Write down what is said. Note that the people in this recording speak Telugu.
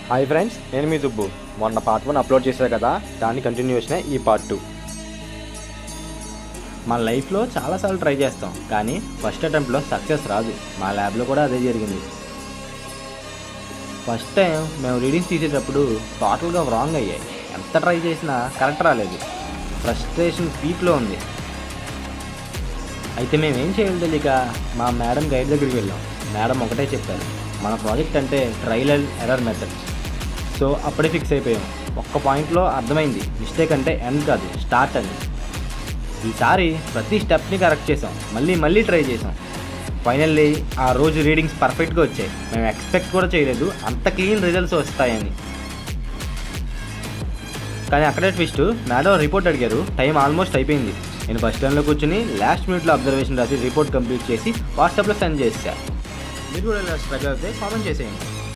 హాయ్ ఫ్రెండ్స్, నేను మీ దుబ్బు. మొన్న పార్ట్ 1 అప్లోడ్ చేశారు కదా, దాని కంటిన్యూషన్ ఈ పార్ట్ 2. మన లైఫ్లో చాలాసార్లు ట్రై చేస్తాం, కానీ ఫస్ట్ అటెంప్ట్లో సక్సెస్ రాదు. మా ల్యాబ్లో కూడా అదే జరిగింది. ఫస్ట్ టైం మేము రీడింగ్స్ తీసేటప్పుడు టోటల్గా రాంగ్ అయ్యాయి. ఎంత ట్రై చేసినా కరెక్ట్ రాలేదు. ఫ్రస్ట్రేషన్ పీక్లో ఉంది. అయితే మేము ఏం చేయాలో తెలియక మా మేడం గైడ్ దగ్గరికి వెళ్ళాం. మేడం ఒకటే చెప్పారు, మన ప్రాజెక్ట్ అంటే trial and error method. So అప్పుడే ఫిక్స్ అయిపోయాం. ఒక్క పాయింట్లో అర్థమైంది, మిస్టేక్ అంటే ఎండ్ కాదు, స్టార్ట్ అని. ఈసారి ప్రతి స్టెప్ని కరెక్ట్ చేసాం, మళ్ళీ ట్రై చేసాం. ఫైనల్లీ ఆ రోజు రీడింగ్స్ పర్ఫెక్ట్గా వచ్చాయి. మేము ఎక్స్పెక్ట్ కూడా చేయలేదు అంత క్లీన్ రిజల్ట్స్ వస్తాయని. కానీ అక్కడే ట్విస్ట్, మేడం రిపోర్ట్ అడిగారు. టైం ఆల్మోస్ట్ అయిపోయింది. నేను ఫస్ట్ టైంలో కూర్చుని లాస్ట్ మినిట్లో అబ్జర్వేషన్ రాసి రిపోర్ట్ కంప్లీట్ చేసి వాట్సాప్లో సెండ్ చేశా. మీరు కూడా ఇలా స్ట్రగుల్ అయితే కామెంట్ చేసేయండి.